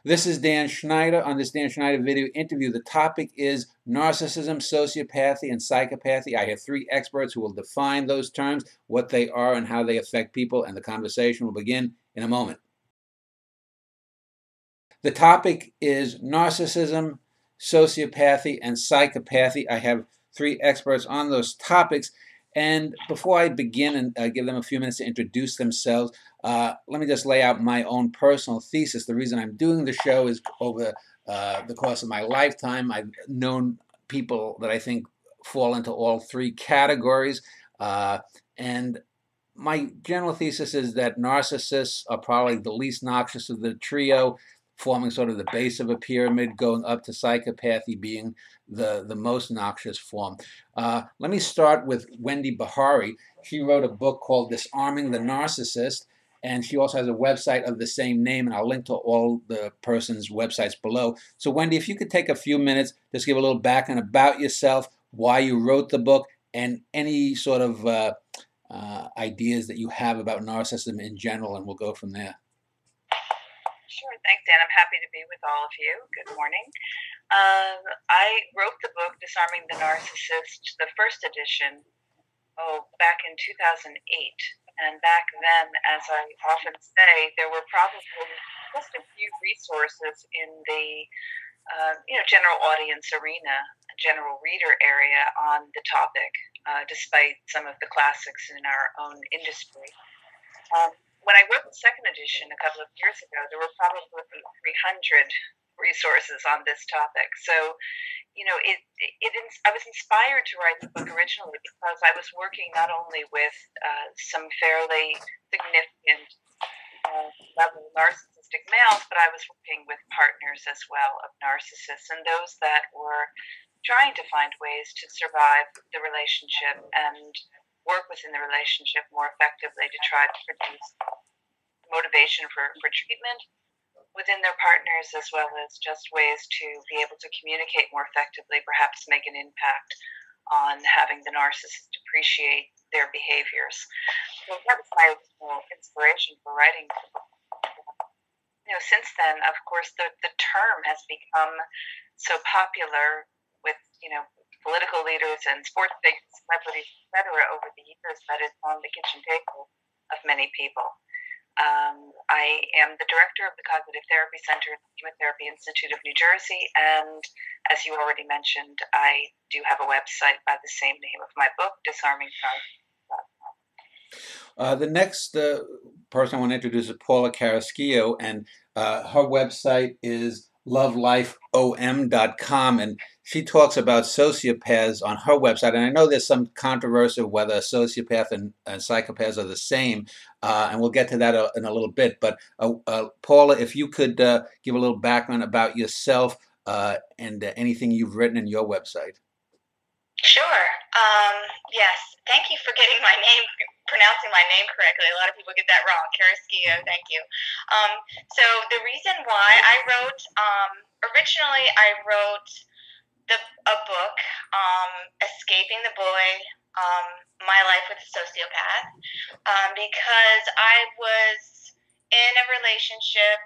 This is Dan Schneider. On this Dan Schneider video interview, the topic is narcissism, sociopathy, and psychopathy. I have three experts who will define those terms, what they are, and how they affect people, and the conversation will begin in a moment. The topic is narcissism, sociopathy, and psychopathy. I have three experts on those topics. And before I begin and give them a few minutes to introduce themselves, let me just lay out my own personal thesis. The reason I'm doing the show is over the course of my lifetime, I've known people that I think fall into all three categories. And my general thesis is that narcissists are probably the least noxious of the trio, forming sort of the base of a pyramid, going up to psychopathy being the most noxious form. Let me start with Wendy Bahari. She wrote a book called Disarming the Narcissist, and she also has a website of the same name, and I'll link to all the person's websites below. So Wendy, if you could take a few minutes, just give a little background about yourself, why you wrote the book, and any sort of ideas that you have about narcissism in general, and we'll go from there. Sure. Thanks, Dan. I'm happy to be with all of you. Good morning. I wrote the book, Disarming the Narcissist, the first edition, back in 2008. And back then, as I often say, there were probably just a few resources in the general audience arena, general reader area on the topic, despite some of the classics in our own industry. When I wrote the second edition a couple of years ago, there were probably 300 resources on this topic. So, I was inspired to write the book originally because I was working not only with some fairly significant level narcissistic males, but I was working with partners as well of narcissists and those that were trying to find ways to survive the relationship and work within the relationship more effectively to try to produce motivation for treatment within their partners, as well as just ways to be able to communicate more effectively, perhaps make an impact on having the narcissist appreciate their behaviors. So that was my inspiration for writing. Since then, of course, the term has become so popular with, political leaders and sports figures, celebrities, etc., over the years that it's on the kitchen table of many people. I am the director of the Cognitive Therapy Center at the Chemotherapy Institute of New Jersey, and as you already mentioned, I do have a website by the same name of my book, Disarming Narcissism. The next person I want to introduce is Paula Carrasquillo, and her website is lovelifeom.com, and she talks about sociopaths on her website. And I know there's some controversy whether a sociopath and psychopaths are the same, and we'll get to that in a little bit. But Paula, if you could give a little background about yourself and anything you've written in your website. Sure. Yes. Thank you for getting my name, pronouncing my name correctly. A lot of people get that wrong. Carrasquillo, thank you. So the reason why I wrote, originally I wrote a book, Escaping the Boy, My Life with a Sociopath, because I was in a relationship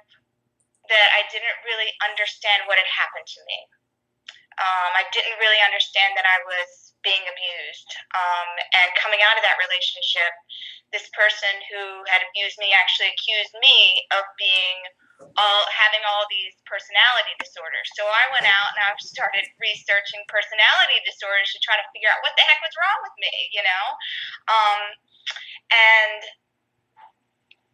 that I didn't really understand what had happened to me. I didn't really understand that I was being abused. And coming out of that relationship, this person who had abused me actually accused me of having all these personality disorders. So I went out and I started researching personality disorders to try to figure out what the heck was wrong with me, and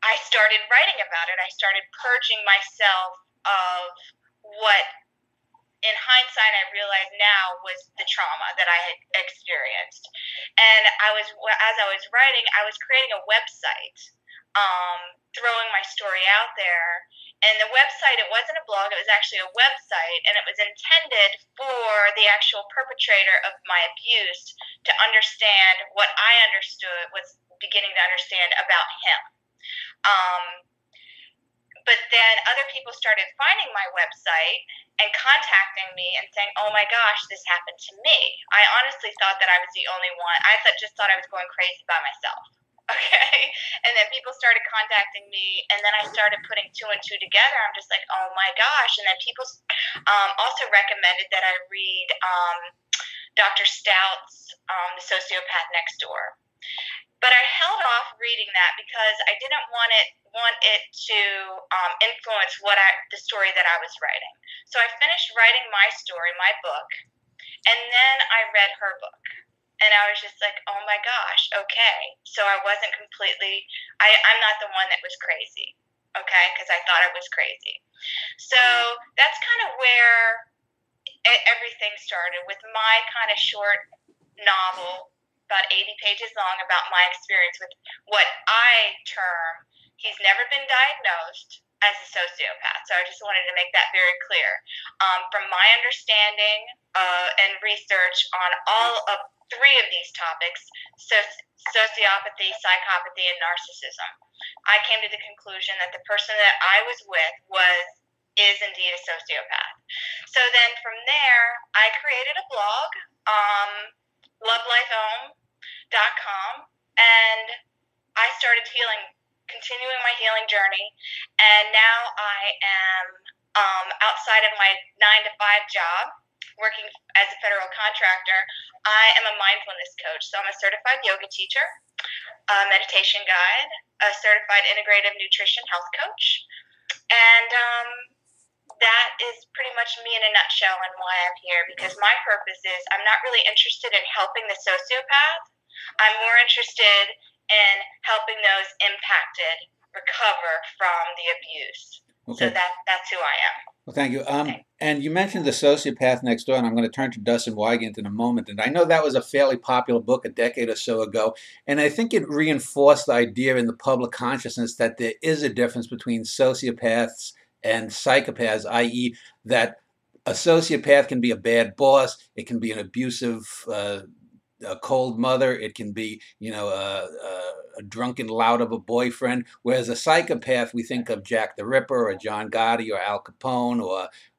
I started writing about it. I started purging myself of what, in hindsight, I realize now was the trauma that I had experienced. And as I was writing, I was creating a website, throwing my story out there. And the website, it wasn't a blog, it was actually a website, and it was intended for the actual perpetrator of my abuse to understand what I was beginning to understand about him. But then other people started finding my website and contacting me and saying, oh my gosh, this happened to me. I honestly thought that I was the only one. I just thought I was going crazy by myself. Okay. And then people started contacting me, and then I started putting two and two together. I'm just like, oh my gosh. And then people also recommended that I read Dr. Stout's The Sociopath Next Door. But I held off reading that because I didn't want it to influence the story that I was writing. So I finished writing my story, my book, and then I read her book. And I was just like, oh my gosh, okay. So I wasn't completely, I'm not the one that was crazy, okay, because I thought I was crazy. So that's kind of where everything started, with my kind of short novel, about 80 pages long, about my experience with what I term, he's never been diagnosed as a sociopath. So I just wanted to make that very clear. From my understanding and research on all of three of these topics, sociopathy, psychopathy, and narcissism, I came to the conclusion that the person that I was with is indeed a sociopath. So then from there, I created a blog, lovelifehome.com, and I started continuing my healing journey, and now I am outside of my 9-to-5 job, working as a federal contractor. I am a mindfulness coach, so I'm a certified yoga teacher, a meditation guide, a certified integrative nutrition health coach, and that is pretty much me in a nutshell and why I'm here, because my purpose is, I'm not really interested in helping the sociopath. I'm more interested in helping those impacted recover from the abuse. Okay. So that's who I am. Well, thank you. And you mentioned The Sociopath Next Door, and I'm going to turn to Dustin Wygant in a moment. And I know that was a fairly popular book a decade or so ago, and I think it reinforced the idea in the public consciousness that there is a difference between sociopaths and psychopaths, i.e. that a sociopath can be a bad boss, it can be an abusive, a cold mother, it can be, a drunken lout of a boyfriend, whereas a psychopath, we think of Jack the Ripper or John Gotti or Al Capone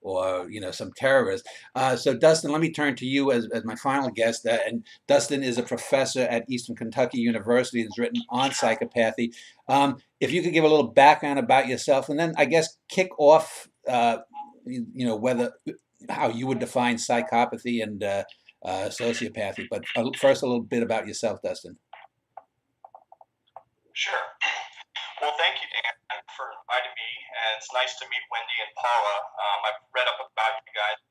or some terrorist. So Dustin, let me turn to you as my final guest. And Dustin is a professor at Eastern Kentucky University and has written on psychopathy. If you could give a little background about yourself, and then I guess kick off, how you would define psychopathy and sociopathy. But first, a little bit about yourself, Dustin. Sure. Well, thank you, Dan, for inviting me, and it's nice to meet Wendy and Paula. I've read up about you guys,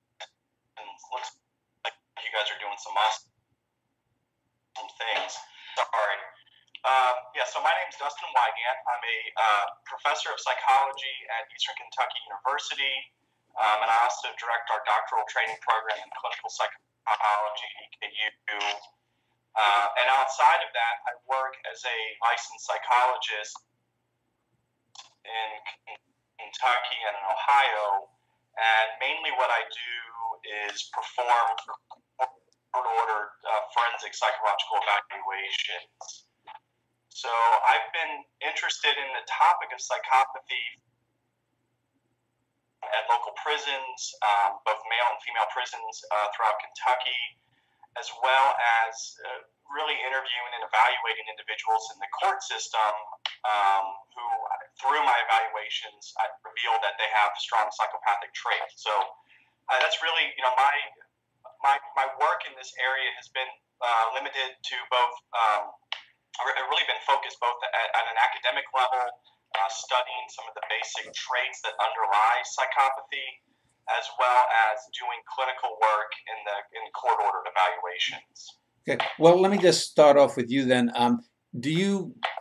and it looks like you guys are doing some awesome things. Sorry. So my name is Dustin Wygant. I'm a professor of psychology at Eastern Kentucky University, and I also direct our doctoral training program in clinical psychology, EKU. And outside of that, I work as a licensed psychologist in Kentucky and in Ohio. And mainly what I do is perform court-ordered forensic psychological evaluations. So I've been interested in the topic of psychopathy at local prisons, both male and female prisons throughout Kentucky, as well as really interviewing and evaluating individuals in the court system who, through my evaluations, I revealed that they have strong psychopathic traits. So that's really, my work in this area has been limited to both, really been focused both at an academic level, studying some of the basic traits that underlie psychopathy, as well as doing clinical work in court-ordered evaluations. Okay. Well, let me just start off with you then. Are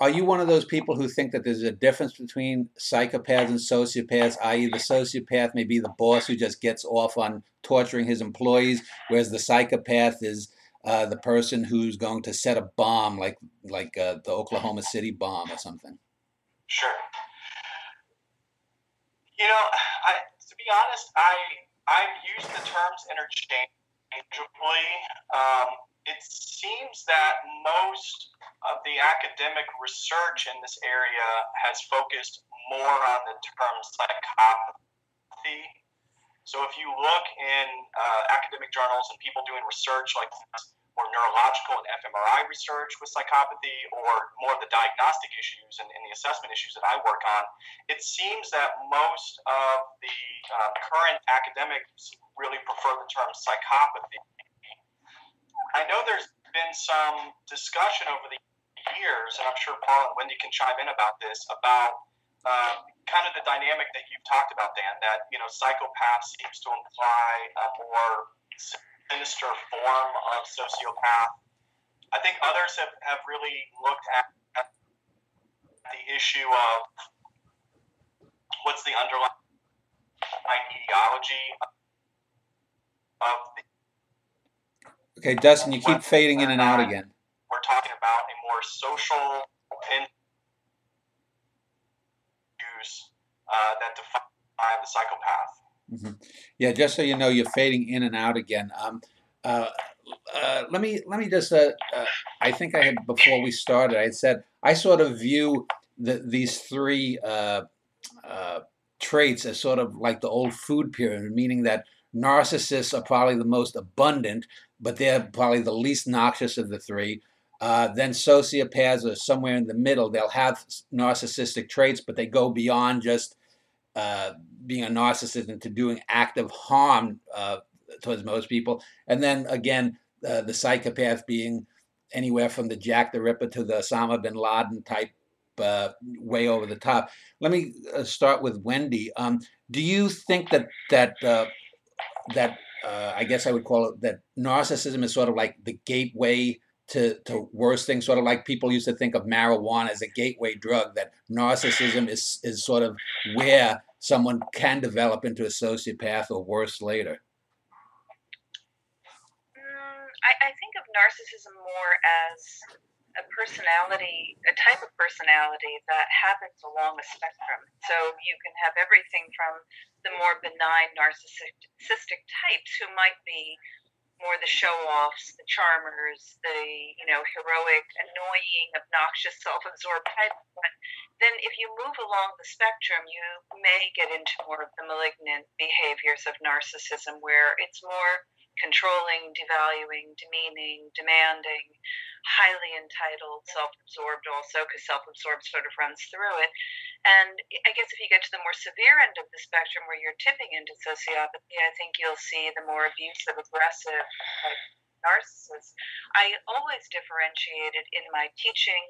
you one of those people who think that there's a difference between psychopaths and sociopaths, i.e. the sociopath may be the boss who just gets off on torturing his employees, whereas the psychopath is the person who's going to set a bomb, like the Oklahoma City bomb or something? Sure. To be honest, I've used the terms interchangeably. It seems that most of the academic research in this area has focused more on the term psychopathy. So if you look in academic journals and people doing research like this, more neurological and fMRI research with psychopathy, or more of the diagnostic issues and the assessment issues that I work on, it seems that most of the current academics really prefer the term psychopathy. I know there's been some discussion over the years, and I'm sure Paul and Wendy can chime in about this, about kind of the dynamic that you've talked about, Dan, that, psychopath seems to imply a more sinister form of sociopath. I think others have really looked at the issue of what's the underlying ideology of the... Okay, Dustin, you keep fading in and out again. We're talking about a more social issues that define the psychopath. Mm-hmm. Yeah, just so you know, you're fading in and out again. Let me just. I think I had, before we started, I had said I sort of view these three traits as sort of like the old food pyramid, meaning that narcissists are probably the most abundant, but they're probably the least noxious of the three. Then sociopaths are somewhere in the middle. They'll have narcissistic traits, but they go beyond just being a narcissist into doing active harm towards most people. And then again, the psychopath being anywhere from the Jack the Ripper to the Osama bin Laden type, way over the top. Let me start with Wendy. Do you think that I guess I would call it that narcissism is sort of like the gateway to worse things, sort of like people used to think of marijuana as a gateway drug, that narcissism is sort of where someone can develop into a sociopath or worse later? I think of narcissism more as a personality, a type of personality that happens along a spectrum. So you can have everything from the more benign narcissistic types who might be more the show-offs, the charmers, the heroic, annoying, obnoxious, self-absorbed type. But then if you move along the spectrum, you may get into more of the malignant behaviors of narcissism, where it's more controlling, devaluing, demeaning, demanding, highly entitled, self-absorbed also, because self-absorbed sort of runs through it. And I guess if you get to the more severe end of the spectrum where you're tipping into sociopathy, I think you'll see the more abusive, aggressive type narcissists. I always differentiated in my teaching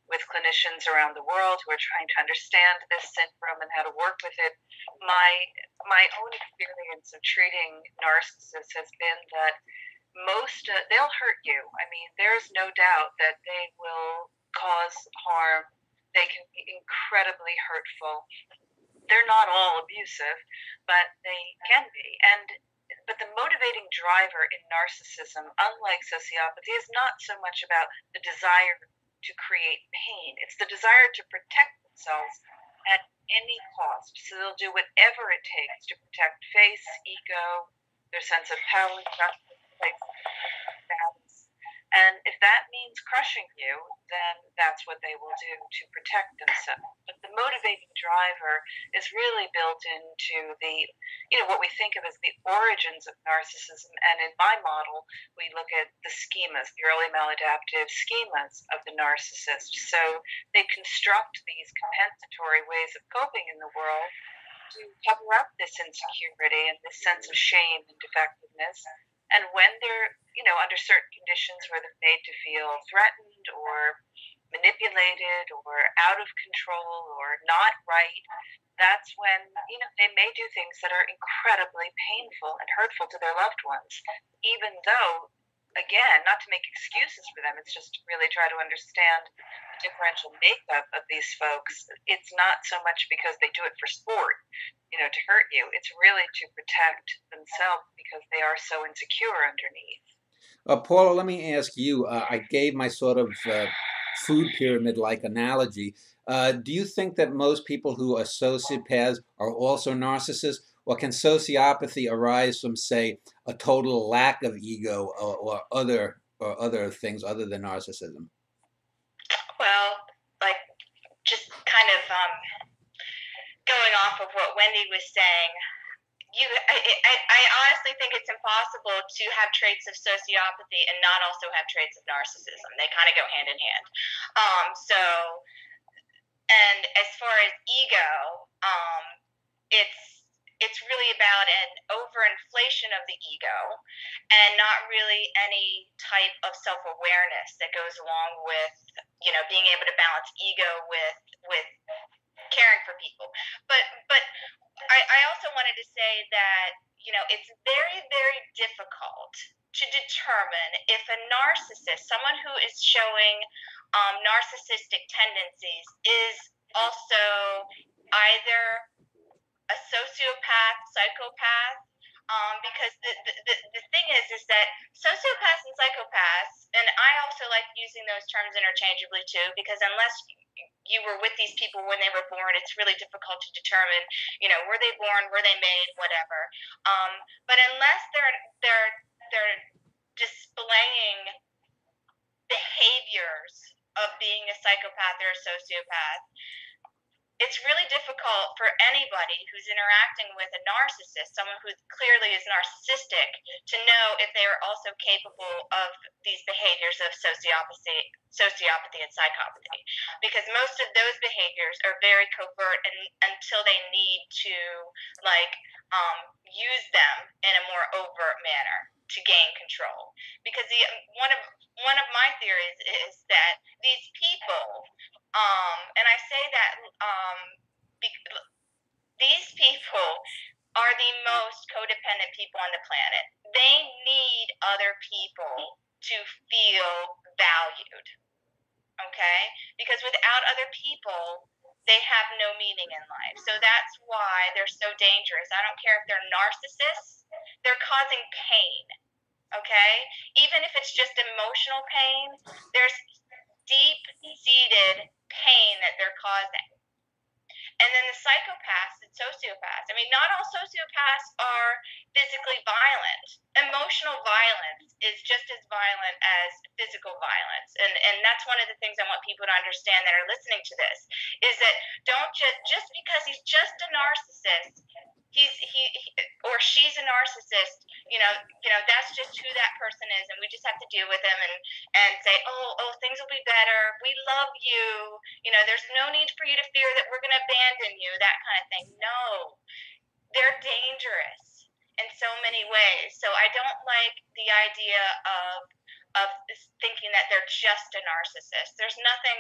with clinicians around the world who are trying to understand this syndrome and how to work with it. My own experience of treating narcissists has been that they'll hurt you. I mean, there's no doubt that they will cause harm. They can be incredibly hurtful. They're not all abusive, but they can be. But the motivating driver in narcissism, unlike sociopathy, is not so much about the desire to create pain. It's the desire to protect themselves at any cost. So they'll do whatever it takes to protect face, ego, their sense of power, justice, status. And if that means crushing you, then that's what they will do to protect themselves. But the motivating driver is really built into what we think of as the origins of narcissism. And in my model, we look at the schemas, the early maladaptive schemas of the narcissist. So they construct these compensatory ways of coping in the world to cover up this insecurity and this sense of shame and defectiveness. And when they're, under certain conditions where they're made to feel threatened or manipulated or out of control or not right, that's when, they may do things that are incredibly painful and hurtful to their loved ones, even though, again, not to make excuses for them, it's just to really try to understand the differential makeup of these folks. It's not so much because they do it for sport, to hurt you. It's really to protect themselves because they are so insecure underneath. Paula, let me ask you, I gave my sort of food pyramid-like analogy. Do you think that most people who are sociopaths are also narcissists, or can sociopathy arise from, say, a total lack of ego or other things other than narcissism? Well, just kind of going off of what Wendy was saying, I honestly think it's impossible to have traits of sociopathy and not also have traits of narcissism. They kind of go hand in hand. So, and as far as ego, it's really about an overinflation of the ego and not really any type of self-awareness that goes along with, being able to balance ego with caring for people. But I also wanted to say that, it's very, very difficult to determine if a narcissist, someone who is showing narcissistic tendencies, is also either a sociopath, psychopath, because the thing is that sociopaths and psychopaths, and I also like using those terms interchangeably too, because unless you were with these people when they were born, it's really difficult to determine, were they born, were they made, whatever. But unless they're displaying behaviors of being a psychopath or a sociopath, it's really difficult for anybody who's interacting with a narcissist, someone who clearly is narcissistic, to know if they are also capable of these behaviors of sociopathy and psychopathy. Because most of those behaviors are very covert and until they need to use them in a more overt manner to gain control. Because one of my theories is that these people, and I say that these people are the most codependent people on the planet. They need other people to feel valued, okay? Because without other people, they have no meaning in life. So that's why they're so dangerous. I don't care if they're narcissists, they're causing pain, okay? Even if it's just emotional pain, there's deep-seated pain that they're causing. And then the psychopaths and sociopaths, not all sociopaths are physically violent. Emotional violence is just as violent as physical violence. And that's one of the things I want people to understand that are listening to this, is that don't just because he's just a narcissist, he or she's a narcissist, that's just who that person is, and we just have to deal with him and say, oh, things will be better, we love you, there's no need for you to fear that we're going to abandon you, that kind of thing. No, they're dangerous in so many ways. So I don't like the idea of thinking that they're just a narcissist. There's nothing,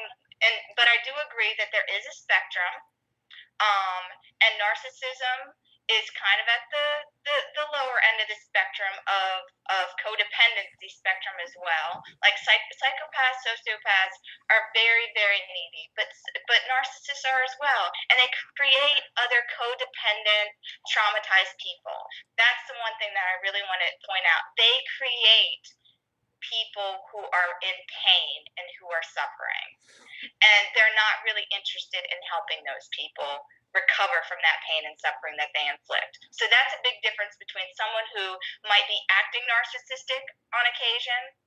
but I do agree that there is a spectrum, and narcissism is kind of at the lower end of the spectrum of codependency spectrum as well. Like psychopaths, sociopaths are very, very needy, but narcissists are as well. And they create other codependent, traumatized people. That's the one thing that I really want to point out. They create people who are in pain and who are suffering. And they're not really interested in helping those people recover from that pain and suffering that they inflict. So that's a big difference between someone who might be acting narcissistic on occasion,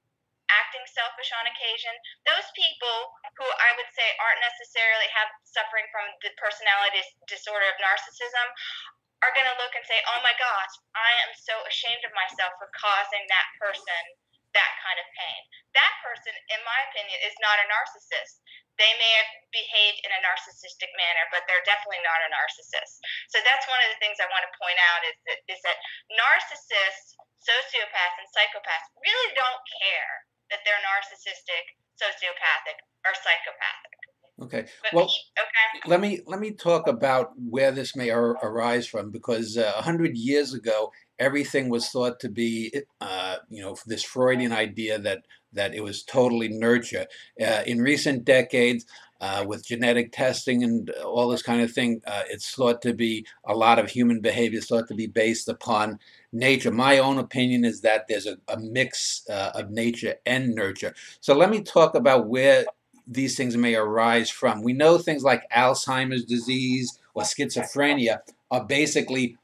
acting selfish on occasion. Those people who I would say aren't necessarily suffering from the personality disorder of narcissism are going to look and say, oh my gosh, I am so ashamed of myself for causing that person that kind of pain. That person, in my opinion, is not a narcissist. They may have behaved in a narcissistic manner, but they're definitely not a narcissist. So that's one of the things I want to point out is that narcissists, sociopaths, and psychopaths really don't care that they're narcissistic, sociopathic, or psychopathic. Okay. Well, let me talk about where this may arise from, because 100 years ago, everything was thought to be, this Freudian idea that it was totally nurture. In recent decades, with genetic testing and all this kind of thing, it's thought to be a lot of human behavior is thought to be based upon nature. My own opinion is that there's a mix of nature and nurture. So let me talk about where these things may arise from. We know things like Alzheimer's disease or schizophrenia are basically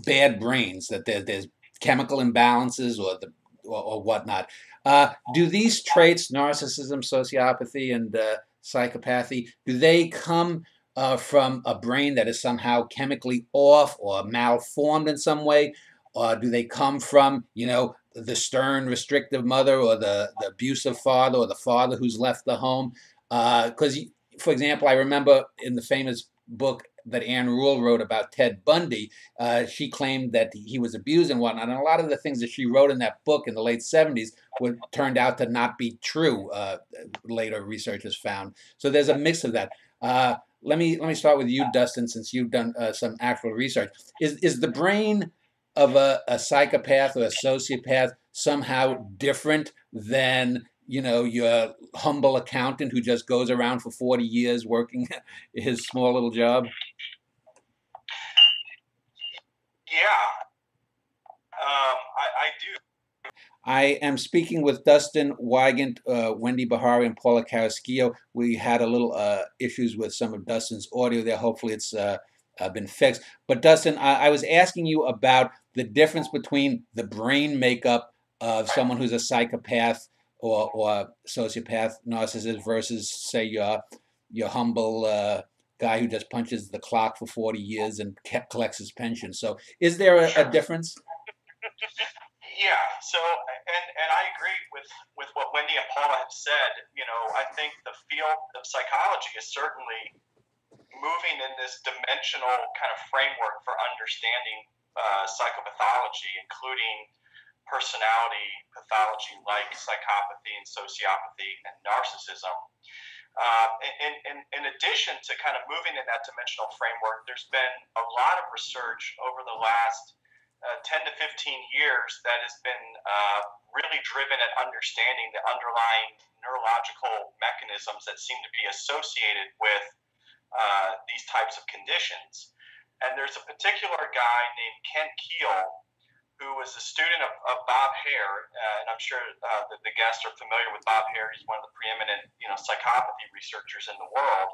bad brains, that there's chemical imbalances or whatnot. Do these traits, narcissism, sociopathy, and psychopathy, do they come from a brain that is somehow chemically off or malformed in some way? Or do they come from, the stern, restrictive mother or the abusive father or the father who's left the home? Because, for example, I remember in the famous book that Anne Rule wrote about Ted Bundy, she claimed that he was abused and whatnot. And a lot of the things that she wrote in that book in the late 70s turned out to not be true, later researchers found. So there's a mix of that. Let me start with you, Dustin, since you've done some actual research. Is the brain of a psychopath or a sociopath somehow different than your humble accountant who just goes around for 40 years working his small little job? Yeah, I do. I am speaking with Dustin Wygant, Wendy Bahari, and Paula Carrasquillo. We had a little issues with some of Dustin's audio there. Hopefully it's been fixed. But Dustin, I was asking you about the difference between the brain makeup of someone who's a psychopath or sociopath, narcissist, versus, say, your humble guy who just punches the clock for 40 years and collects his pension. So is there a difference? Yeah, so and I agree with what Wendy and Paula have said. I think the field of psychology is certainly moving in this dimensional kind of framework for understanding psychopathology, including personality pathology like psychopathy and sociopathy and narcissism. In addition to kind of moving in that dimensional framework, there's been a lot of research over the last 10 to 15 years that has been really driven at understanding the underlying neurological mechanisms that seem to be associated with these types of conditions. And there's a particular guy named Kent Keel, who was a student of Bob Hare, and I'm sure that the guests are familiar with Bob Hare. He's one of the preeminent psychopathy researchers in the world.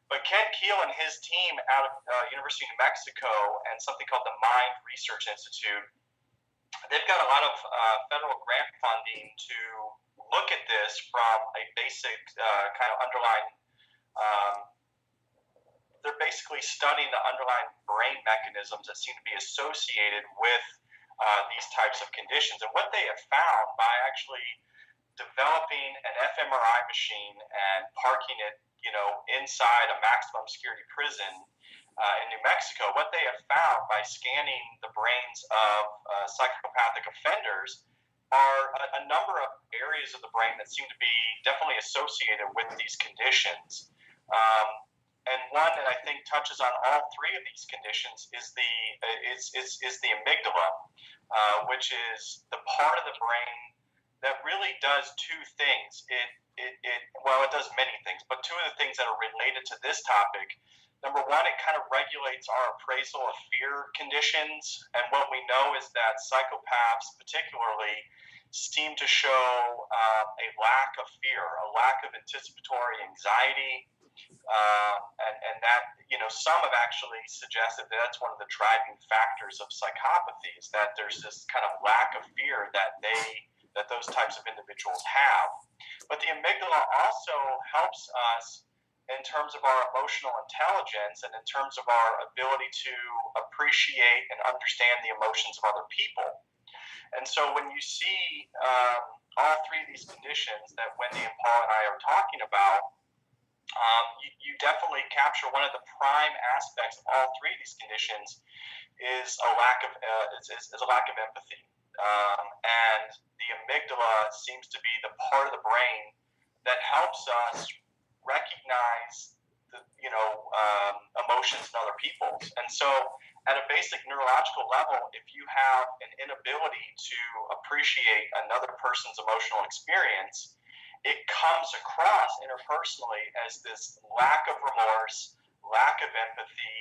But Kent Keel and his team out of University of New Mexico and something called the Mind Research Institute, they've got a lot of federal grant funding to look at this from a basic kind of underlying, they're basically studying the underlying brain mechanisms that seem to be associated with these types of conditions. And what they have found by actually developing an fMRI machine and parking it inside a maximum security prison in New Mexico, what they have found by scanning the brains of psychopathic offenders are a number of areas of the brain that seem to be definitely associated with these conditions. And one that I think touches on all three of these conditions is the amygdala, which is the part of the brain that really does two things. It does many things, but two of the things that are related to this topic. Number one, it kind of regulates our appraisal of fear conditions. And what we know is that psychopaths particularly seem to show a lack of fear, a lack of anticipatory anxiety. And that, some have actually suggested that that's one of the driving factors of psychopathy, is that there's this kind of lack of fear that those types of individuals have. But the amygdala also helps us in terms of our emotional intelligence and in terms of our ability to appreciate and understand the emotions of other people. And so when you see all three of these conditions that Wendy and Paul and I are talking about, you definitely capture one of the prime aspects of all three of these conditions is a lack of empathy. And the amygdala seems to be the part of the brain that helps us recognize emotions in other people. And so at a basic neurological level, if you have an inability to appreciate another person's emotional experience, it comes across interpersonally as this lack of remorse, lack of empathy,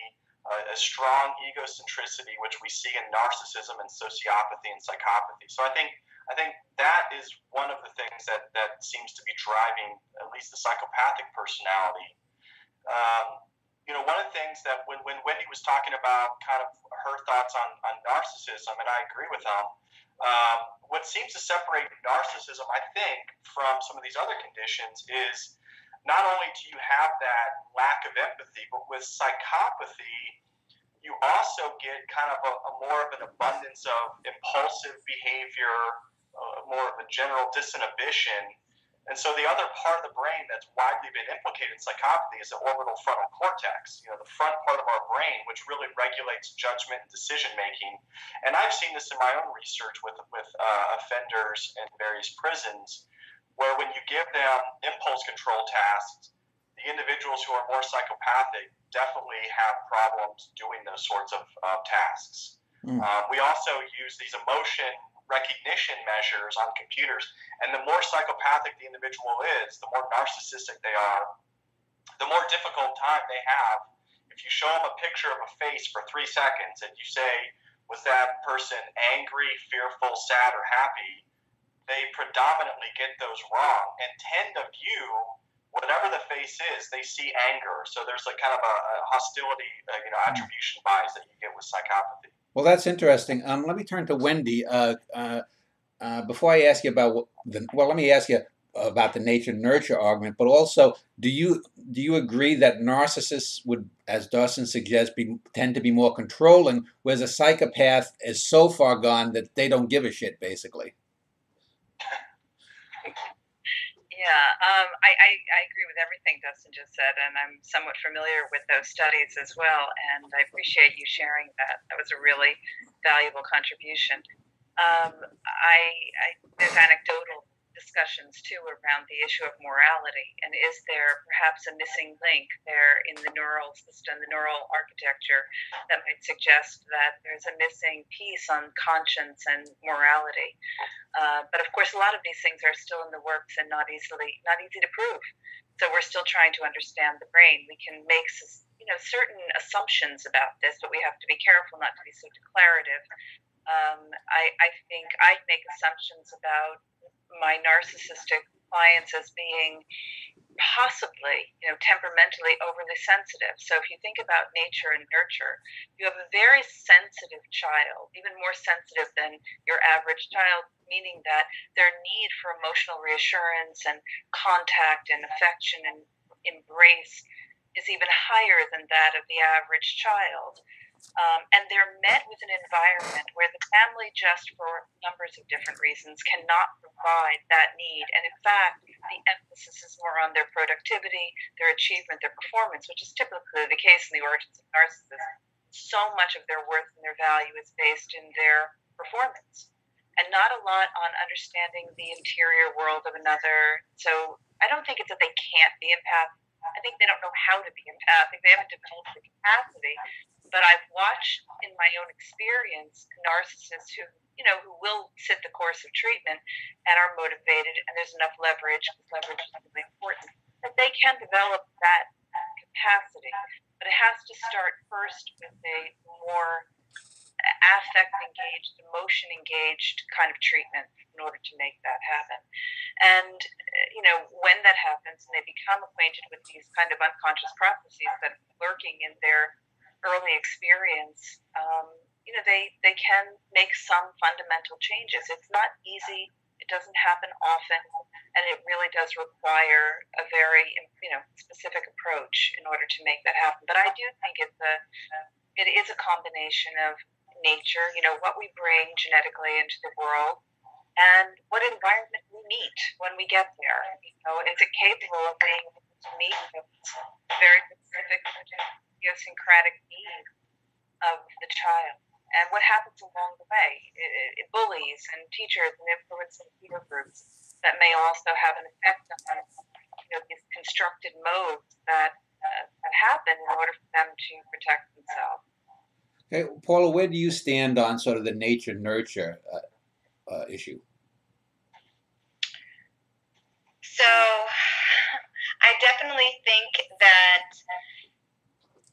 a strong egocentricity, which we see in narcissism and sociopathy and psychopathy. So I think that is one of the things that seems to be driving at least the psychopathic personality. One of the things that when Wendy was talking about kind of her thoughts on narcissism, and I agree with them, what seems to separate narcissism, I think, from some of these other conditions is not only do you have that lack of empathy, but with psychopathy, you also get kind of a more of an abundance of impulsive behavior, more of a general disinhibition. And so the other part of the brain that's widely been implicated in psychopathy is the orbital frontal cortex, the front part of our brain, which really regulates judgment and decision making. And I've seen this in my own research with offenders in various prisons, where when you give them impulse control tasks, the individuals who are more psychopathic definitely have problems doing those sorts of tasks. We also use these emotion recognition measures on computers, and the more psychopathic the individual is, the more narcissistic they are, the more difficult time they have. If you show them a picture of a face for 3 seconds and you say, was that person angry, fearful, sad, or happy, they predominantly get those wrong and tend to view whatever the face is, they see anger. So there's a kind of a hostility, attribution bias that you get with psychopathy. Well, that's interesting. Let me turn to Wendy. Before I ask you about let me ask you about the nature-nurture argument. But also, do you agree that narcissists would, as Dawson suggests, tend to be more controlling, whereas a psychopath is so far gone that they don't give a shit, basically? Yeah, I agree with everything Dustin just said, and I'm somewhat familiar with those studies as well, and I appreciate you sharing that. That was a really valuable contribution. There's anecdotal discussions, too, around the issue of morality, and is there perhaps a missing link there in the neural system, the neural architecture, that might suggest that there's a missing piece on conscience and morality. But of course, a lot of these things are still in the works and not easy to prove. So we're still trying to understand the brain. We can make certain assumptions about this, but we have to be careful not to be so declarative. I think I make assumptions about my narcissistic clients as being possibly, temperamentally overly sensitive. So if you think about nature and nurture, you have a very sensitive child, even more sensitive than your average child, meaning that their need for emotional reassurance and contact and affection and embrace is even higher than that of the average child. And they're met with an environment where the family, just for numbers of different reasons, cannot provide that need. And in fact, the emphasis is more on their productivity, their achievement, their performance, which is typically the case in the origins of narcissism. So much of their worth and their value is based in their performance, and not a lot on understanding the interior world of another. So I don't think it's that they can't be empathic. I think they don't know how to be empathic. They haven't developed the capacity. But I've watched in my own experience narcissists who will sit the course of treatment and are motivated, and there's enough leverage, because leverage is really important, that they can develop that capacity. But it has to start first with a more affect-engaged, emotion-engaged kind of treatment in order to make that happen. And, when that happens and they become acquainted with these kind of unconscious processes that are lurking in their early experience, they can make some fundamental changes. It's not easy. It doesn't happen often, and it really does require a very, specific approach in order to make that happen. But I do think it is a combination of nature, what we bring genetically into the world, and what environment we meet when we get there. Is it capable of being able to meet very specific idiosyncratic needs of the child? And what happens along the way? Bullies and teachers and influencing peer groups that may also have an effect on these constructed modes that happen in order for them to protect themselves. Okay, Paula, where do you stand on sort of the nature-nurture issue? So I definitely think that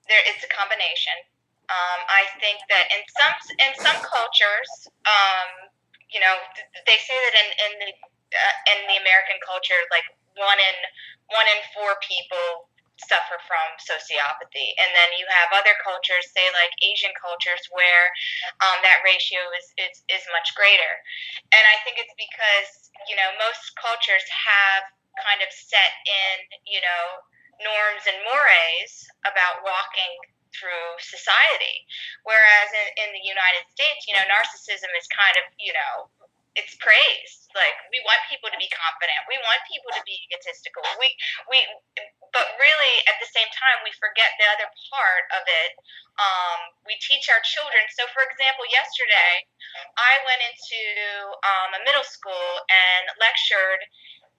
it's a combination. I think that in some cultures, they say that in the American culture, like one in 4 people suffer from sociopathy, and then you have other cultures, say like Asian cultures, where that ratio is much greater. And I think it's because most cultures have kind of set in, norms and mores about walking through society. Whereas in the United States, narcissism is kind of, it's praised. Like, we want people to be confident. We want people to be egotistical. But really, at the same time, we forget the other part of it. We teach our children. So, for example, yesterday, I went into a middle school and lectured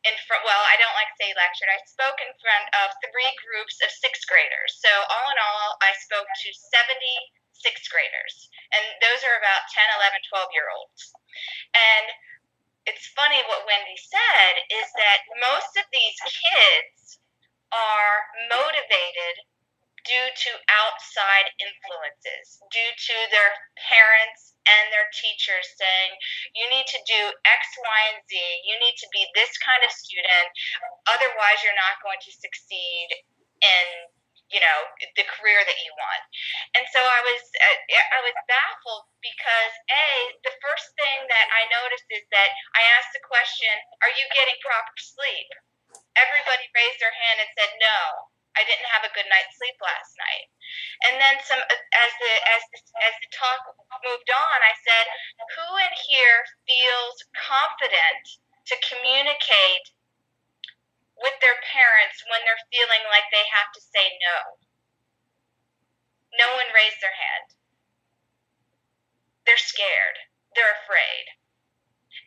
I don't like to say lectured. I spoke in front of 3 groups of 6th graders. So all in all, I spoke to 70 6th graders. And those are about 10, 11, 12-year-olds. And it's funny what Wendy said is that most of these kids are motivated due to outside influences, due to their parents and their teachers saying, you need to do X, Y, and Z. You need to be this kind of student. Otherwise, you're not going to succeed in, the career that you want. And so I was baffled because, the first thing that I noticed is that I asked the question, are you getting proper sleep? Everybody raised their hand and said, no, I didn't have a good night's sleep last night. And then as the talk moved on, I said, who in here feels confident to communicate with their parents when they're feeling like they have to say no? No one raised their hand. They're scared. They're afraid.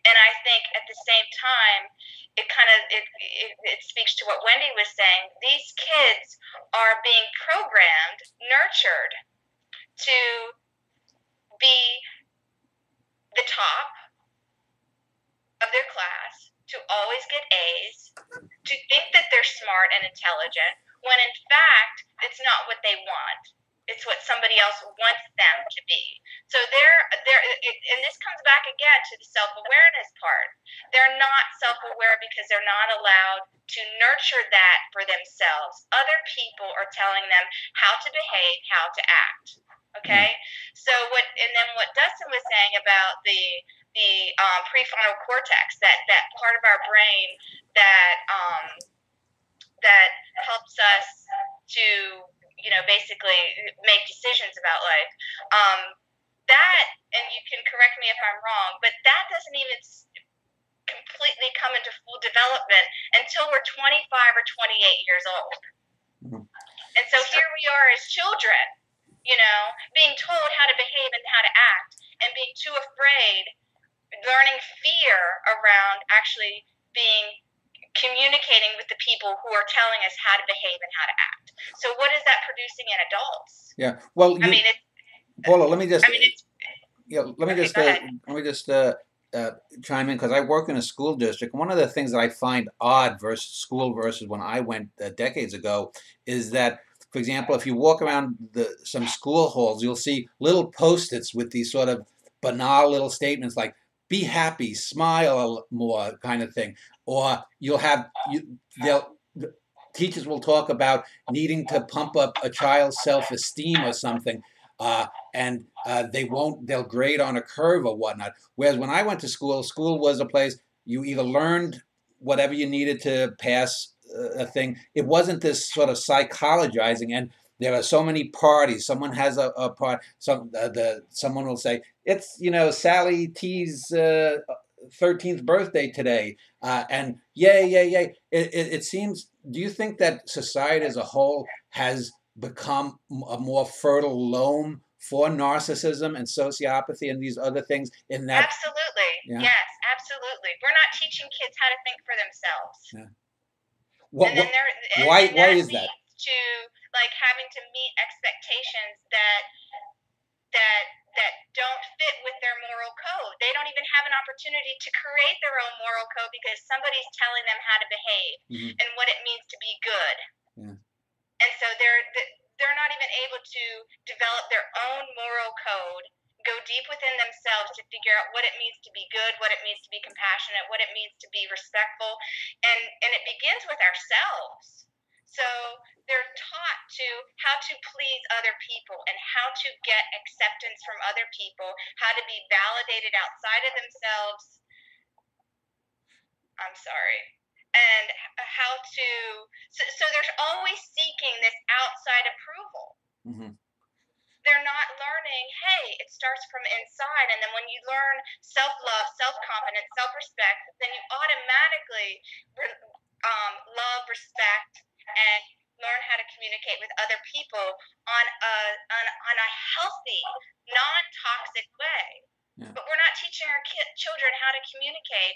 And I think at the same time, it speaks to what Wendy was saying. These kids are being programmed, nurtured to be the top of their class, to always get A's, to think that they're smart and intelligent, when in fact, it's not what they want. It's what somebody else wants them to be. So and this comes back again to the self-awareness part. They're not self-aware because they're not allowed to nurture that for themselves. Other people are telling them how to behave, how to act. Okay? So what Dustin was saying about the prefrontal cortex, that part of our brain that helps us to basically make decisions about life. That, and you can correct me if I'm wrong, but that doesn't even completely come into full development until we're 25 or 28 years old. And so here we are as children, being told how to behave and how to act, and being too afraid, learning fear around actually communicating with the people who are telling us how to behave and how to act. So what is that producing in adults? Yeah. Well, Paula, let me just chime in, because I work in a school district. One of the things that I find odd versus when I went decades ago is that, for example, if you walk around some school halls, you'll see little Post-its with these sort of banal little statements like, be happy, smile more, kind of thing. Or teachers will talk about needing to pump up a child's self-esteem or something, and they'll grade on a curve or whatnot. Whereas when I went to school was a place you either learned whatever you needed to pass a thing. It wasn't this sort of psychologizing, and there are so many parties. Someone has a part. Someone will say, it's Sally T's 13th birthday today, and yay. It seems. Do you think that society as a whole has become a more fertile loam for narcissism and sociopathy and these other things? In that, absolutely, yeah. Yes, absolutely. We're not teaching kids how to think for themselves. Yeah. Why is that? To having to meet expectations that don't fit with their moral code. They don't even have an opportunity to create their own moral code because somebody's telling them how to behave and what it means to be good. Yeah. And so they're not even able to develop their own moral code, go deep within themselves to figure out what it means to be good, what it means to be compassionate, what it means to be respectful. And it begins with ourselves. So they're taught how to please other people and how to get acceptance from other people, how to be validated outside of themselves. I'm sorry. and how to, so there's always seeking this outside approval. Mm-hmm. They're not learning, hey, it starts from inside, and then when you learn self-love, self-confidence, self-respect, then you automatically love, respect, and learn how to communicate with other people on a healthy, non-toxic way. Yeah. But we're not teaching our children how to communicate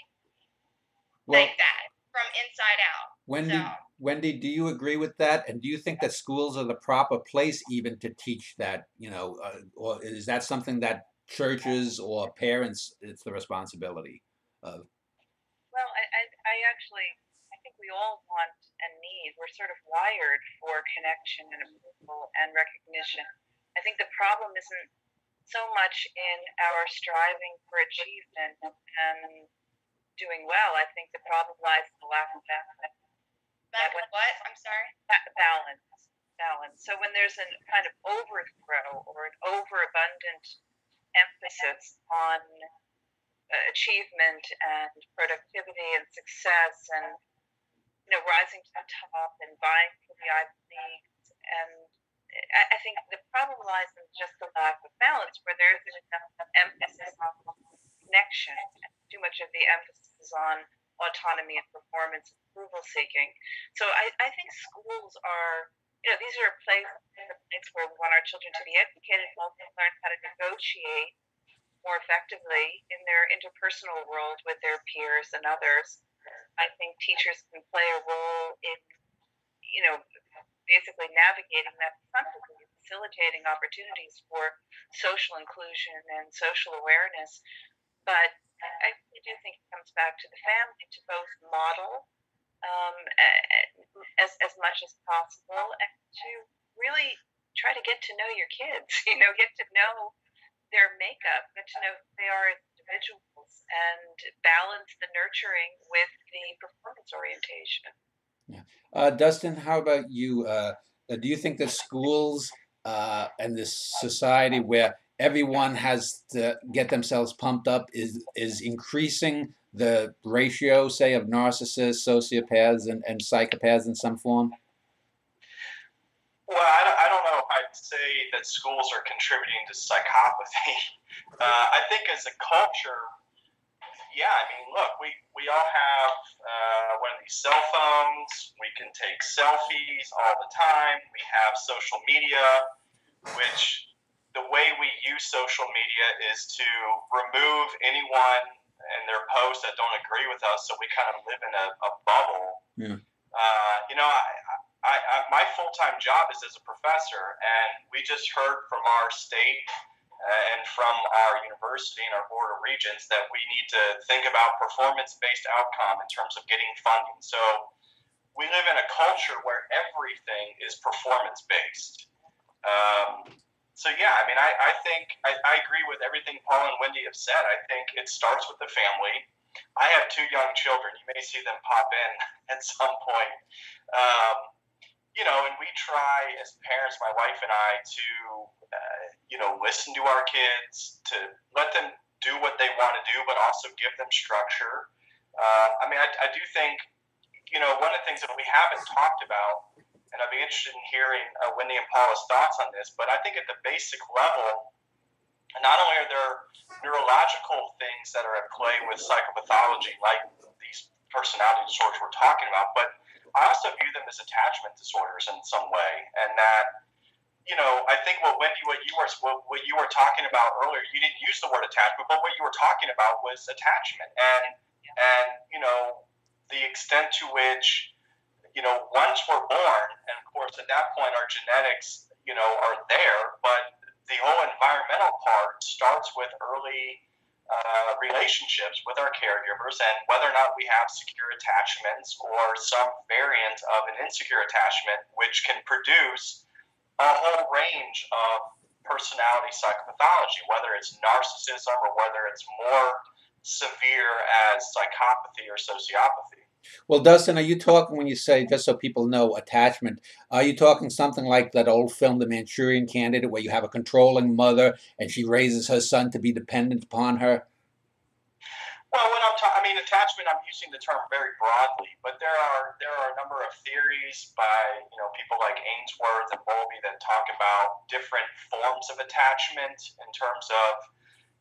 like that from inside out. Wendy, do you agree with that? And do you think that schools are the proper place even to teach that, or is that something that churches or parents, it's the responsibility of? Well, I think we all want and need, we're sort of wired for connection and approval and recognition. I think the problem isn't so much in our striving for achievement and doing well. I think the problem lies in the lack of balance. What? I'm sorry? Balance. So when there's a kind of overthrow or an overabundant emphasis on achievement and productivity and success and rising to the top and vying for the Ivy Leagues, and I think the problem lies in just the lack of balance, where there isn't enough emphasis on connection. Too much of the emphasis is on autonomy and performance and approval seeking. So I think schools are, these are a place where we want our children to be educated and also learn how to negotiate more effectively in their interpersonal world with their peers and others. I think teachers can play a role in, basically navigating that effectively, facilitating opportunities for social inclusion and social awareness. But I do think it comes back to the family to both model as much as possible and to really try to get to know your kids, get to know their makeup, get to know who they are as individuals, and balance the nurturing with the performance orientation. Yeah. Dustin, how about you? Do you think that schools and this society where everyone has to get themselves pumped up is increasing the ratio, say, of narcissists, sociopaths, and psychopaths in some form? Well, I don't know if I'd say that schools are contributing to psychopathy. I think as a culture, yeah, I mean, look, we all have one of these cell phones. We can take selfies all the time. We have social media, which the way we use social media is to remove anyone and their posts that don't agree with us, so we kind of live in a bubble. Yeah. My full-time job is as a professor, and we just heard from our state and from our university and our board of regents that we need to think about performance-based outcome in terms of getting funding. So we live in a culture where everything is performance-based. So yeah, I mean, I think I agree with everything Paul and Wendy have said. I think it starts with the family. I have 2 young children. You may see them pop in at some point. And we try as parents, my wife and I, to, listen to our kids, to let them do what they want to do, but also give them structure. I do think, one of the things that we haven't talked about, and I'd be interested in hearing Wendy and Paula's thoughts on this, but I think at the basic level, not only are there neurological things that are at play with psychopathology, like these personality disorders we're talking about, but I also view them as attachment disorders in some way. And that, I think what you were talking about earlier, you didn't use the word attachment, but what you were talking about was attachment. And the extent to which, once we're born, and of course at that point our genetics, are there, but the whole environmental part starts with early relationships with our caregivers, and whether or not we have secure attachments or some variant of an insecure attachment, which can produce a whole range of personality psychopathology, whether it's narcissism or whether it's more severe as psychopathy or sociopathy. Well, Dustin, are you talking, when you say, just so people know, attachment, are you talking something like that old film, The Manchurian Candidate, where you have a controlling mother and she raises her son to be dependent upon her? Well, when I mean attachment, I'm using the term very broadly, but there are a number of theories by people like Ainsworth and Bowlby that talk about different forms of attachment in terms of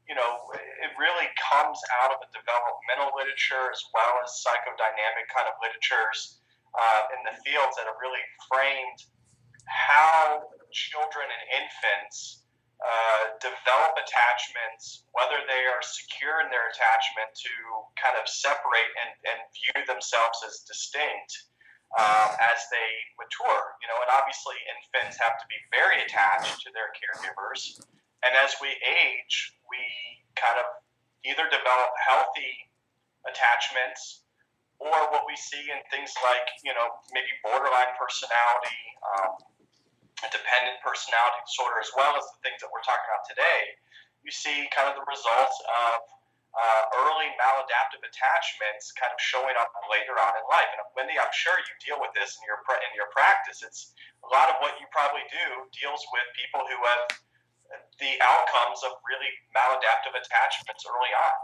it really comes out of the developmental literature as well as psychodynamic kind of literatures in the fields that have really framed how children and infants develop attachments, whether they are secure in their attachment to kind of separate and view themselves as distinct as they mature. And obviously infants have to be very attached to their caregivers. And as we age, we kind of either develop healthy attachments or what we see in things like, maybe borderline personality, dependent personality disorder, as well as the things that we're talking about today. You see kind of the results of early maladaptive attachments kind of showing up later on in life. And Wendy, I'm sure you deal with this in your practice. It's a lot of what you probably do deals with people who have the outcomes of really maladaptive attachments early on.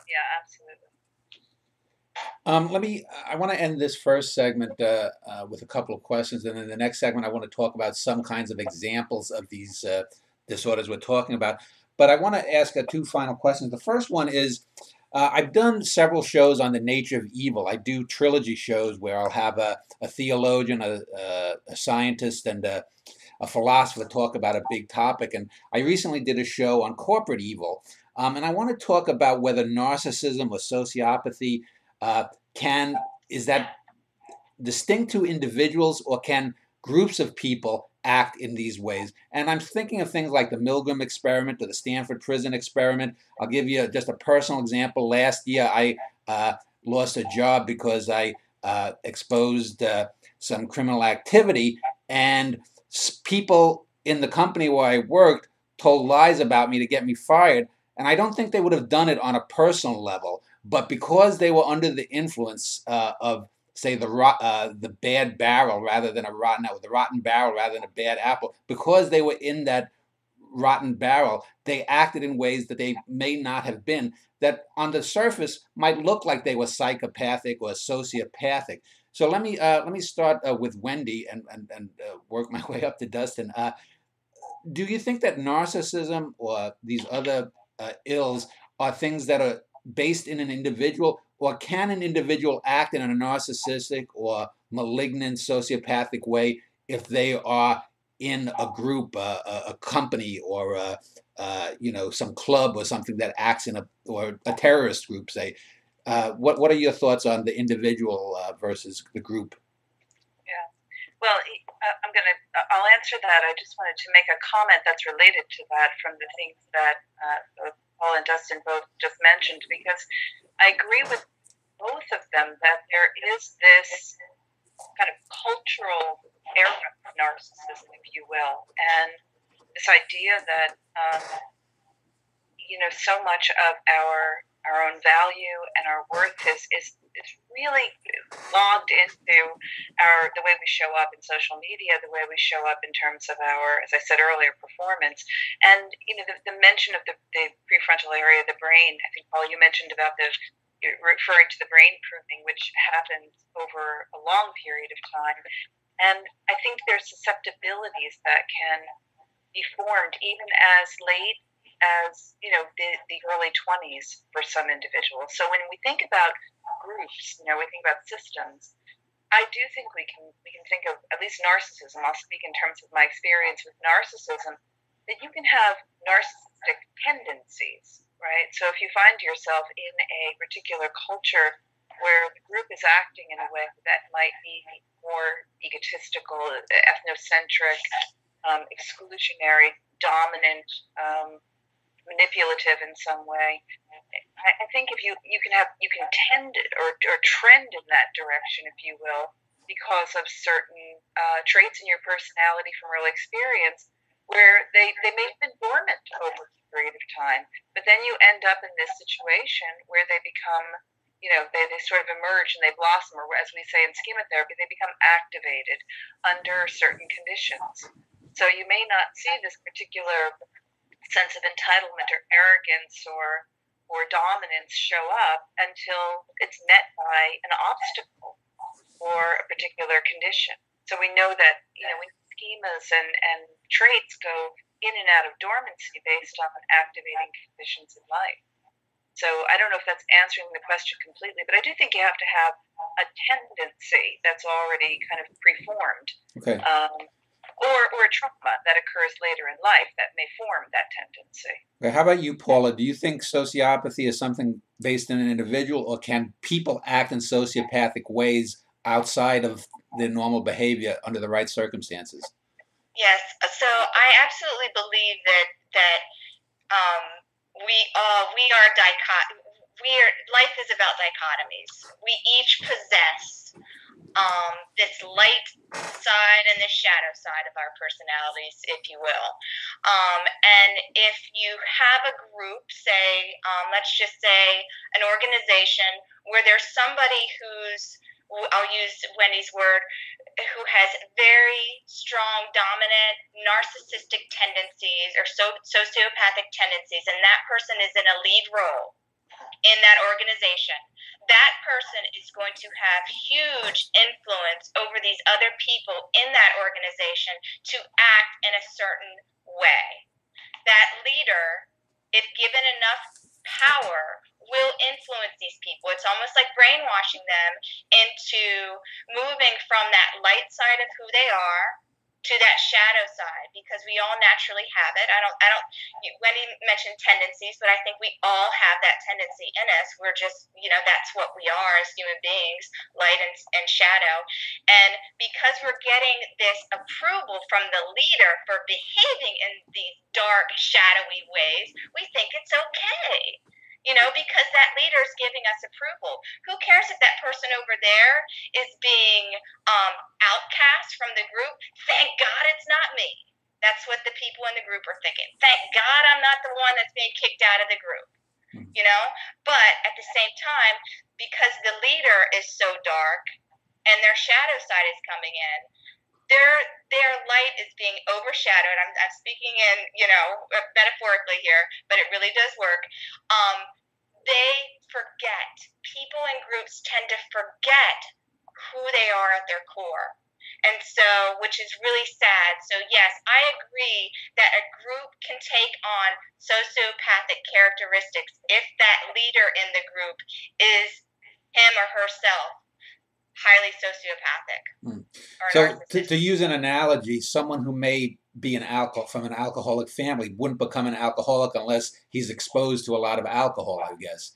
Yeah, absolutely. I want to end this first segment with a couple of questions, and in the next segment, I want to talk about some kinds of examples of these disorders we're talking about. But I want to ask two final questions. The first one is, I've done several shows on the nature of evil. I do trilogy shows where I'll have a theologian, a scientist, and a philosopher talk about a big topic. And I recently did a show on corporate evil. And I want to talk about whether narcissism or sociopathy is that distinct to individuals, or can groups of people act in these ways? And I'm thinking of things like the Milgram experiment or the Stanford prison experiment. I'll give you just a personal example. Last year, I lost a job because I exposed some criminal activity, and people in the company where I worked told lies about me to get me fired. And I don't think they would have done it on a personal level, but because they were under the influence of, say, the bad barrel rather than a rotten apple, the rotten barrel rather than a bad apple, because they were in that rotten barrel, they acted in ways that they may not have been, that on the surface might look like they were psychopathic or sociopathic. So let me start with Wendy and work my way up to Dustin. Do you think that narcissism or these other ills are things that are based in an individual, or can an individual act in a narcissistic or malignant sociopathic way if they are in a group, a company, or some club or something that acts or a terrorist group, say? What are your thoughts on the individual versus the group? Yeah. Well, I'll answer that. I just wanted to make a comment that's related to that from the things that Paul and Dustin both just mentioned, because I agree with both of them that there is this kind of cultural era of narcissism, if you will, and this idea that so much of our own value and our worth is really logged into the way we show up in social media, the way we show up in terms of our, as I said earlier, performance. And the mention of the prefrontal area of the brain, I think, Paul, you mentioned about you're referring to the brain pruning, which happens over a long period of time. And I think there's susceptibilities that can be formed even as late as the early 20s for some individuals. So when we think about groups, we think about systems, I do think we can think of at least narcissism. I'll speak in terms of my experience with narcissism, that you can have narcissistic tendencies, right? So if you find yourself in a particular culture where the group is acting in a way that might be more egotistical, ethnocentric, exclusionary, dominant, manipulative in some way, I think if you can tend or trend in that direction, if you will, because of certain traits in your personality from early experience, where they may have been dormant over a period of time, but then you end up in this situation where they become, they sort of emerge and they blossom, or as we say in schema therapy, they become activated under certain conditions. So you may not see this particular sense of entitlement or arrogance or or dominance show up until it's met by an obstacle or a particular condition. So we know that, when schemas and traits go in and out of dormancy based on activating conditions in life. So I don't know if that's answering the question completely, but I do think you have to have a tendency that's already kind of preformed. Okay. Or a trauma that occurs later in life that may form that tendency. Okay. How about you, Paula? Do you think sociopathy is something based in an individual, or can people act in sociopathic ways outside of their normal behavior under the right circumstances? Yes. So I absolutely believe that life is about dichotomies. We each possess this light side and the shadow side of our personalities, if you will. And if you have a group, say, let's just say an organization where there's somebody who's, I'll use Wendy's word, who has very strong, dominant, narcissistic tendencies or sociopathic tendencies, and that person is in a lead role in that organization, that person is going to have huge influence over these other people in that organization to act in a certain way. That leader, if given enough power, will influence these people. It's almost like brainwashing them into moving from that light side of who they are to that shadow side, because we all naturally have it. Wendy mentioned tendencies, but I think we all have that tendency in us. We're just, that's what we are as human beings, light and shadow. And because we're getting this approval from the leader for behaving in these dark, shadowy ways, we think it's okay. Because that leader is giving us approval. Who cares if that person over there is being outcast from the group? Thank God it's not me. That's what the people in the group are thinking. Thank God I'm not the one that's being kicked out of the group. But at the same time, because the leader is so dark and their shadow side is coming in, their light is being overshadowed. I'm speaking in, metaphorically here, but it really does work. They forget. People in groups tend to forget who they are at their core. And so, which is really sad. So yes, I agree that a group can take on sociopathic characteristics if that leader in the group is him or herself highly sociopathic. So to use an analogy, someone who may be from an alcoholic family wouldn't become an alcoholic unless he's exposed to a lot of alcohol, I guess.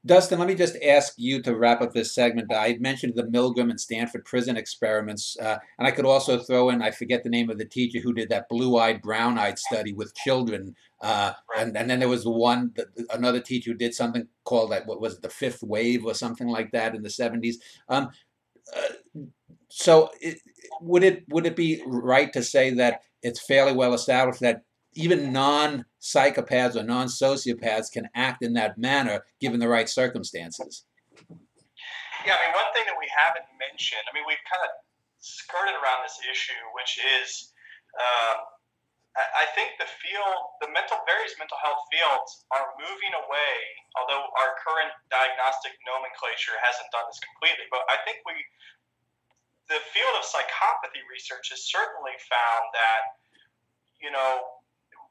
Dustin, let me just ask you to wrap up this segment. I mentioned the Milgram and Stanford prison experiments, and I could also throw in, I forget the name of the teacher who did that blue-eyed, brown-eyed study with children. And then there was another teacher who did something called what was it, the fifth wave or something like that in the 70s. So would it be right to say that it's fairly well established that even non-psychopaths or non-sociopaths can act in that manner given the right circumstances? Yeah, one thing that we haven't mentioned, we've kind of skirted around this issue, which is I think various mental health fields are moving away, although our current diagnostic nomenclature hasn't done this completely, but I think the field of psychopathy research has certainly found that,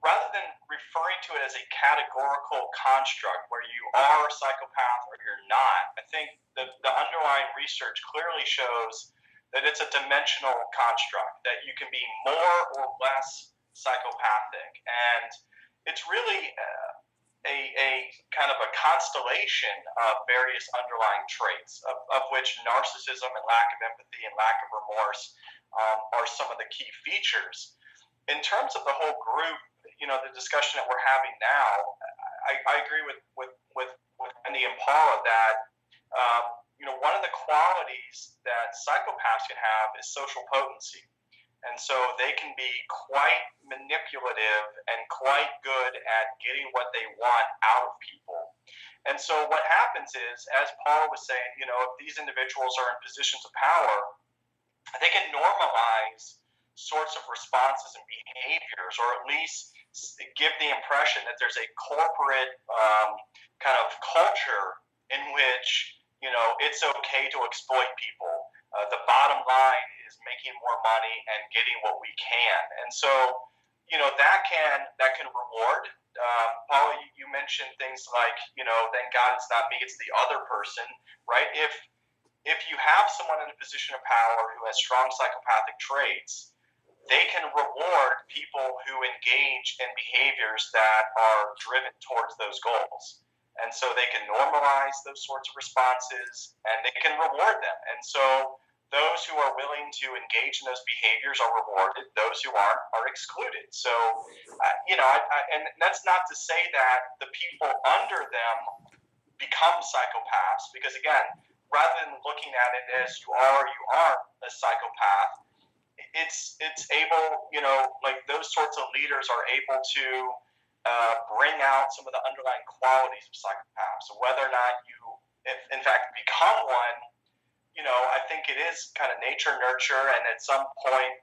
rather than referring to it as a categorical construct where you are a psychopath or you're not, I think the underlying research clearly shows that it's a dimensional construct, that you can be more or less psychopathic. And it's really a kind of a constellation of various underlying traits, of which narcissism and lack of empathy and lack of remorse are some of the key features. In terms of the whole group, the discussion that we're having now, I agree with Wendy and Paula that one of the qualities that psychopaths can have is social potency. And so they can be quite manipulative and quite good at getting what they want out of people. And so what happens is, as Paula was saying, if these individuals are in positions of power, they can normalize sorts of responses and behaviors, or at least give the impression that there's a corporate kind of culture in which, it's okay to exploit people. The bottom line is making more money and getting what we can. And so, that can reward. Paula, you mentioned things like, thank God it's not me, it's the other person, right? If you have someone in a position of power who has strong psychopathic traits, they can reward people who engage in behaviors that are driven towards those goals. And so they can normalize those sorts of responses, and they can reward them. And so those who are willing to engage in those behaviors are rewarded. Those who aren't are excluded. So, and that's not to say that the people under them become psychopaths, because again, rather than looking at it as you are or you aren't a psychopath, it's able, like those sorts of leaders are able to bring out some of the underlying qualities of psychopaths. So whether or not you, in fact, become one, I think it is kind of nature nurture, and at some point,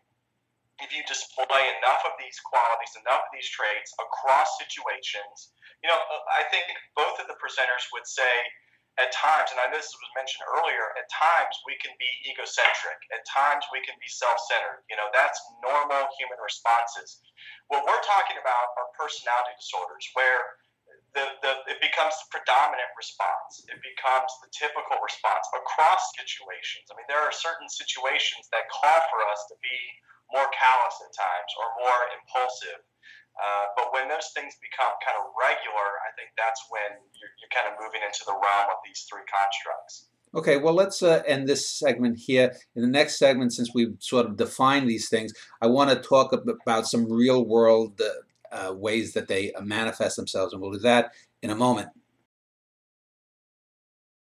if you display enough of these qualities, enough of these traits across situations, I think both of the presenters would say at times, and this was mentioned earlier, at times we can be egocentric, at times we can be self-centered. That's normal human responses. What we're talking about are personality disorders, where it becomes the predominant response. It becomes the typical response across situations. I mean, there are certain situations that call for us to be more callous at times or more impulsive. But when those things become kind of regular, I think that's when you're kind of moving into the realm of these three constructs. Okay, well, let's end this segment here. In the next segment, since we've sort of defined these things, I want to talk about some real-world ways that they manifest themselves, and we'll do that in a moment.